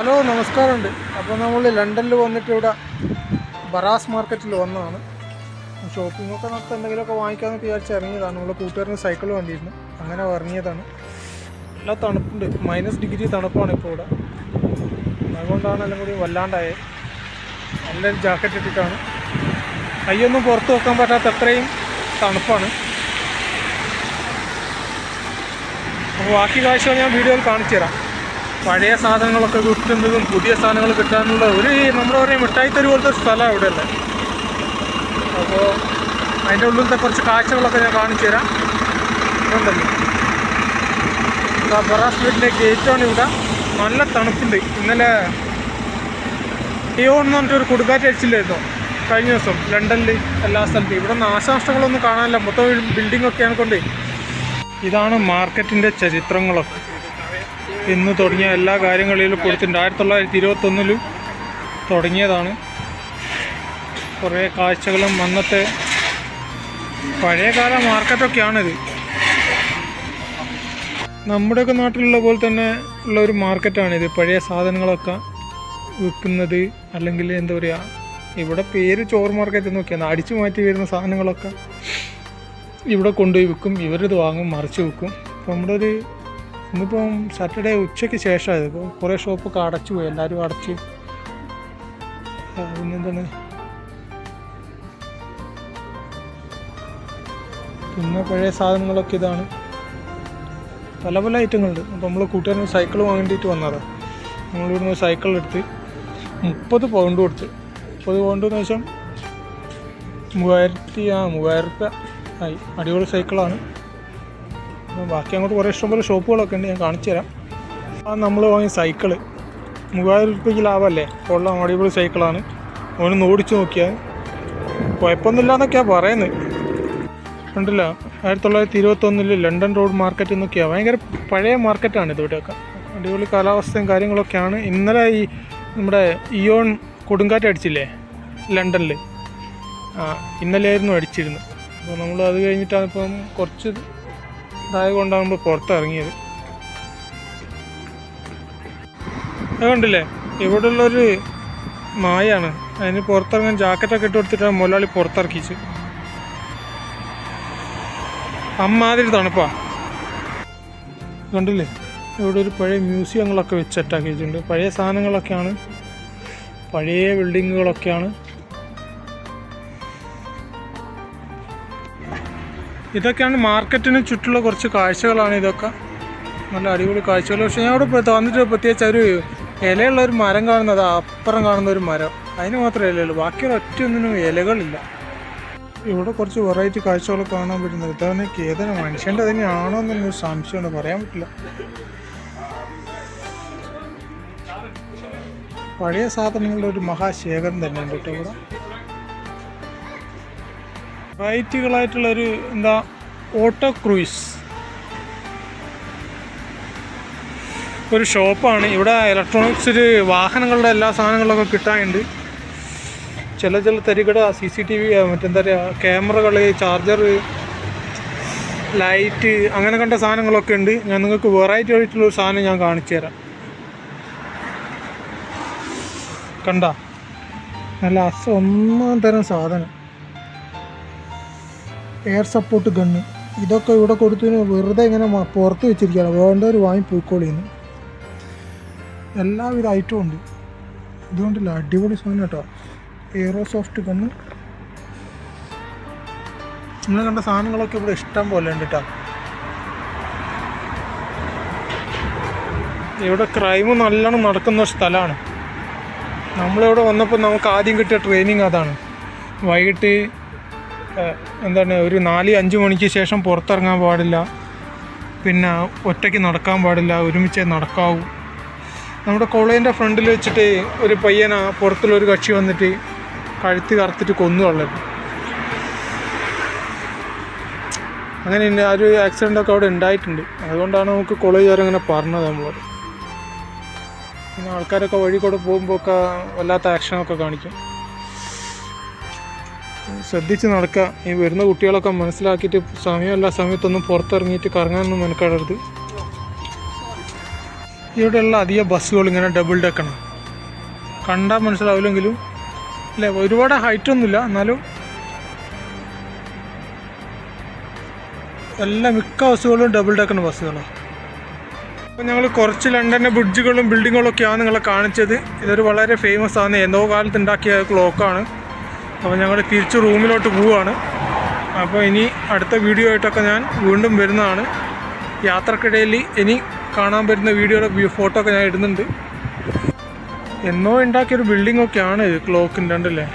Hello നമസ്കാരമുണ്ട്. അപ്പോൾ നമ്മൾ ലണ്ടനിൽ വന്നിട്ട് ഇവിടെ ബറാസ് മാർക്കറ്റിൽ വന്നതാണ്. ഷോപ്പിങ്ങൊക്കെ നടത്തി എന്തെങ്കിലുമൊക്കെ വാങ്ങിക്കാമെന്നൊക്കെ വിചാരിച്ച് ഇറങ്ങിയതാണ്. നമ്മൾ കൂട്ടുകാരന് സൈക്കിൾ വേണ്ടിയിരുന്നു, അങ്ങനെ ഇറങ്ങിയതാണ്. നല്ല തണുപ്പുണ്ട്, -डिग्री തണുപ്പാണ് ഇപ്പോൾ ഇവിടെ. അതുകൊണ്ടാണ് എല്ലാം കൂടി വല്ലാണ്ടായത്. നല്ലൊരു ജാക്കറ്റ് ഇട്ടിട്ടാണ്, കൈയൊന്നും പുറത്ത് വെക്കാൻ പറ്റാത്ത അത്രയും തണുപ്പാണ്. അപ്പോൾ ബാക്കി കാഴ്ചകൾ ഞാൻ വീഡിയോയിൽ കാണിച്ചു തരാം. പഴയ സാധനങ്ങളൊക്കെ കിട്ടുന്നതും പുതിയ സാധനങ്ങൾ കിട്ടാനുള്ള നമ്മുടെ പറയുക മിഠായി തെരു പോലത്തെ സ്ഥലമാണ് ഇവിടെയല്ലേ. അപ്പോൾ അതിൻ്റെ ഉള്ളിലത്തെ കുറച്ച് കാഴ്ചകളൊക്കെ ഞാൻ കാണിച്ചു തരാം. ഉണ്ടല്ലോ ബറാസ് വീട്ടിലെ ഗേറ്റാണ് ഇവിടെ. നല്ല തണുപ്പുണ്ട്. ഇന്നലെ ടിയോൺ എന്ന് പറഞ്ഞിട്ടൊരു കൊടുങ്കാറ്റ് അടിച്ചില്ലായിരുന്നോ കഴിഞ്ഞ ദിവസം ലണ്ടനിൽ എല്ലാ സ്ഥലത്തും. ഇവിടെ നാശനഷ്ടങ്ങളൊന്നും കാണാനില്ല, മൊത്തം ബിൽഡിങ്ങൊക്കെയാണ് കൊണ്ട്. ഇതാണ് മാർക്കറ്റിൻ്റെ ചരിത്രങ്ങളൊക്കെ. ഇന്ന് തുടങ്ങിയ എല്ലാ കാര്യങ്ങളിലും കൊടുത്തിട്ടുണ്ട്. 1921 തുടങ്ങിയതാണ്. കുറേ കാഴ്ചകളും അന്നത്തെ പഴയകാല മാർക്കറ്റൊക്കെയാണിത്. നമ്മുടെയൊക്കെ നാട്ടിലുള്ള പോലെ തന്നെ ഉള്ള ഒരു മാർക്കറ്റാണിത്. പഴയ സാധനങ്ങളൊക്കെ വിൽക്കുന്നത്, അല്ലെങ്കിൽ എന്താ പറയുക, ഇവിടെ പേര് ചോറ് മാർക്കറ്റ് നോക്കിയാണ്. അടിച്ചു മാറ്റി വരുന്ന സാധനങ്ങളൊക്കെ ഇവിടെ കൊണ്ടുപോയി വിൽക്കും. ഇവരിത് വാങ്ങും, മറിച്ച് വിൽക്കും. അപ്പോൾ നമ്മുടെ ഇന്നിപ്പം സാറ്റർഡേ ഉച്ചയ്ക്ക് ശേഷമായത്. ഇപ്പോൾ കുറേ ഷോപ്പൊക്കെ അടച്ചു പോയി, എല്ലാവരും അടച്ച്. പിന്നെന്താണ്, പിന്നെ പഴയ സാധനങ്ങളൊക്കെ ഇതാണ്. പല പല ഐറ്റങ്ങളുണ്ട്. അപ്പോൾ നമ്മൾ കൂട്ടുകാരന് സൈക്കിൾ വാങ്ങിയിട്ട് വന്നതാണ്. നമ്മളിവിടുന്ന് സൈക്കിളെടുത്ത് 30 പൗണ്ട് കൊടുത്ത്. 30 പൗണ്ട് എന്ന് വെച്ചാൽ 3000 രൂപ ആയി. അടിപൊളി സൈക്കിളാണ്. ബാക്കി അങ്ങോട്ട് കുറേ ഇഷ്ടംപോലെ ഷോപ്പുകളൊക്കെ ഉണ്ട്, ഞാൻ കാണിച്ചു തരാം. നമ്മൾ വാങ്ങിയ സൈക്കിള് 3000 രൂപയ്ക്ക് ലാഭമല്ലേ. ഉള്ള അടിപൊളി സൈക്കിളാണ്. അവനൊന്ന് ഓടിച്ചു നോക്കിയാൽ കുഴപ്പമൊന്നുമില്ല എന്നൊക്കെയാണ് പറയുന്നത്. കണ്ടില്ല, 1921 ലണ്ടൻ റോഡ് മാർക്കറ്റ് എന്നൊക്കെയാണ്. ഭയങ്കര പഴയ മാർക്കറ്റാണ് ഇവിടെയൊക്കെ. അടിപൊളി കാലാവസ്ഥയും കാര്യങ്ങളൊക്കെയാണ്. ഇന്നലെ ഈ നമ്മുടെ ഇയോൺ കൊടുങ്കാറ്റ് അടിച്ചില്ലേ ലണ്ടനിൽ, ഇന്നലെയായിരുന്നു അടിച്ചിരുന്നത്. അപ്പോൾ നമ്മൾ അത് കഴിഞ്ഞിട്ടാണ് ഇപ്പം കുറച്ച് ഇതായത് കൊണ്ടാണ് നമ്മൾ പുറത്തിറങ്ങിയത്. അത് കണ്ടില്ലേ, ഇവിടെ ഉള്ളൊരു നായാണ്. അതിന് പുറത്തിറങ്ങാൻ ജാക്കറ്റൊക്കെ ഇട്ട് കൊടുത്തിട്ടാണ് മുതലാളി പുറത്തിറക്കിച്ച്. അമ്മാതിരി തണുപ്പാ. കണ്ടില്ലേ, ഇവിടെ ഒരു പഴയ മ്യൂസിയങ്ങളൊക്കെ വെച്ച് സെറ്റാക്കി വെച്ചിട്ടുണ്ട്. പഴയ സാധനങ്ങളൊക്കെയാണ്, പഴയ ബിൽഡിങ്ങുകളൊക്കെയാണ്. ഇതൊക്കെയാണ് മാർക്കറ്റിന് ചുറ്റുള്ള കുറച്ച് കാഴ്ചകളാണ്. ഇതൊക്കെ നല്ല അടിപൊളി കാഴ്ചകൾ. പക്ഷേ ഞാൻ ഇവിടെ വന്നിട്ട് പ്രത്യേകിച്ച് ഒരു ഇലയുള്ളൊരു മരം കാണുന്നത്, അപ്പുറം കാണുന്ന ഒരു മരം, അതിന് മാത്രമേ ഇലയുള്ളൂ. ബാക്കിയുള്ള ഒറ്റയൊന്നിനും ഇലകളില്ല. ഇവിടെ കുറച്ച് വെറൈറ്റി കാഴ്ചകളൊക്കെ കാണാൻ പറ്റുന്നത്. ഇതാണ് ഏതൊരു മനുഷ്യൻ്റെ തന്നെയാണോ എന്നൊരു സംശയമാണ്, പറയാൻ പറ്റില്ല. പഴയ സാധനങ്ങളുടെ ഒരു മഹാശേഖരം തന്നെയുണ്ട് കേട്ടോ ഇവിടെ. വെറൈറ്റികളായിട്ടുള്ളൊരു എന്താ ഓട്ടോ ക്രൂയിസ് ഒരു ഷോപ്പാണ്. ഇവിടെ ഇലക്ട്രോണിക്സിൽ വാഹനങ്ങളുടെ എല്ലാ സാധനങ്ങളൊക്കെ കിട്ടാനുണ്ട്. ചില തരികട CCTV, മറ്റെന്താ പറയുക, ക്യാമറകൾ, ചാർജർ, ലൈറ്റ്, അങ്ങനെ കണ്ട സാധനങ്ങളൊക്കെ ഉണ്ട്. ഞാൻ നിങ്ങൾക്ക് വെറൈറ്റി ആയിട്ടുള്ളൊരു സാധനം ഞാൻ കാണിച്ചു തരാം. കണ്ട, നല്ല ഒന്നാം തരം സാധനം, എയർ സപ്പോർട്ട് ഗണ്ണ്. ഇതൊക്കെ ഇവിടെ കൊടുത്തതിന് വെറുതെ ഇങ്ങനെ പുറത്ത് വെച്ചിരിക്കുകയാണ്. വേണ്ടവർ വാങ്ങി പോയിക്കോളിന്ന്. എല്ലാവിധ ഐറ്റവും ഉണ്ട്. ഇതുകൊണ്ടില്ല, അടിപൊളി സാധനം കേട്ടോ. എയറോസോഫ്റ്റ് ഗണ്ണ്, നിങ്ങൾ കണ്ട സാധനങ്ങളൊക്കെ ഇവിടെ ഇഷ്ടം പോലെ ഉണ്ട് കേട്ടോ. ഇവിടെ ക്രൈം നല്ലോണം നടക്കുന്ന ഒരു സ്ഥലമാണ്. നമ്മളിവിടെ വന്നപ്പോൾ നമുക്ക് ആദ്യം കിട്ടിയ ട്രെയിനിങ് അതാണ്. വൈകിട്ട് എന്താണ്, ഒരു 4-5 മണിക്ക് ശേഷം പുറത്തിറങ്ങാൻ പാടില്ല, പിന്നെ ഒറ്റയ്ക്ക് നടക്കാൻ പാടില്ല, ഒരുമിച്ച് നടക്കാവൂ. നമ്മുടെ കോളേജിൻ്റെ ഫ്രണ്ടിൽ വെച്ചിട്ട് ഒരു പയ്യന പുറത്തുള്ളൊരു കക്ഷി വന്നിട്ട് കഴുത്ത് കറുത്തിട്ട് കൊന്നു കളഞ്ഞു. അങ്ങനെ ആ ഒരു ആക്സിഡൻ്റൊക്കെ അവിടെ ഉണ്ടായിട്ടുണ്ട്. അതുകൊണ്ടാണ് നമുക്ക് കോളേജുകാർ അങ്ങനെ പറഞ്ഞത് നമ്മളോട്. പിന്നെ ആൾക്കാരൊക്കെ വഴി കൂടെ പോകുമ്പോൾ ഒക്കെ വല്ലാത്ത ആക്ഷനൊക്കെ കാണിക്കും. ശ്രദ്ധിച്ച് നടക്കുക. ഈ വരുന്ന കുട്ടികളൊക്കെ മനസ്സിലാക്കിയിട്ട് സമയമല്ല സമയത്തൊന്നും പുറത്തിറങ്ങിയിട്ട് കറങ്ങാനൊന്നും മെനക്കെടരുത്. ഇവിടെയുള്ള അധികം ബസ്സുകൾ ഇങ്ങനെ ഡബിൾ ഡെക്കാണ്. കണ്ടാൽ മനസ്സിലാവില്ലെങ്കിലും അല്ലേ, ഒരുപാട് ഹൈറ്റൊന്നുമില്ല, എന്നാലും എല്ലാ മിക്ക ബസ്സുകളും ഡബിൾ ഡെക്കാണ് ബസ്സുകളാണ്. അപ്പോൾ ഞങ്ങൾ കുറച്ച് ലണ്ടൻ്റെ ബ്രിഡ്ജുകളും ബിൽഡിങ്ങുകളൊക്കെയാണ് നിങ്ങളെ കാണിച്ചത്. ഇതൊരു വളരെ ഫേമസ് ആണ്, എന്തോ കാലത്ത് ഉണ്ടാക്കിയ ക്ലോക്കാണ്. അപ്പോൾ ഞങ്ങൾ തിരിച്ച് റൂമിലോട്ട് പോവുകയാണ്. അപ്പോൾ ഇനി അടുത്ത വീഡിയോ ആയിട്ടൊക്കെ ഞാൻ വീണ്ടും വരുന്നതാണ്. യാത്രക്കിടയിൽ ഇനി കാണാൻ പറ്റുന്ന വീഡിയോയുടെ ഫോട്ടോ ഒക്കെ ഞാൻ ഇടുന്നുണ്ട്. എന്നോ ഉണ്ടാക്കിയൊരു ബിൽഡിങ്ങൊക്കെയാണ് ഇത്, ക്ലോക്കിൻ്റെ ഉണ്ടല്ലേ.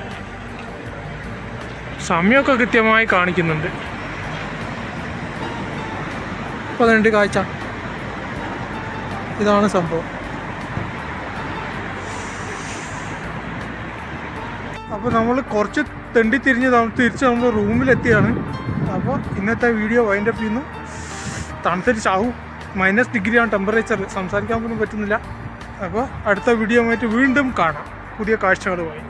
സമയമൊക്കെ കൃത്യമായി കാണിക്കുന്നുണ്ട്. 12 കാഴ്ച, ഇതാണ് സംഭവം. അപ്പോൾ നമ്മൾ കുറച്ച് തെണ്ടി തിരിഞ്ഞ് തിരിച്ച് നമ്മൾ റൂമിലെത്തിയാണ്. അപ്പോൾ ഇന്നത്തെ വീഡിയോ വൈൻഡപ്പ് ചെയ്യുന്നു. തണുത്തൊരു ചാവും, -ഡിഗ്രിയാണ് ടെമ്പറേച്ചർ, സംസാരിക്കാൻ പോലും പറ്റുന്നില്ല. അപ്പോൾ അടുത്ത വീഡിയോ ആയിട്ട് വീണ്ടും കാണാം പുതിയ കാഴ്ചകളുമായി.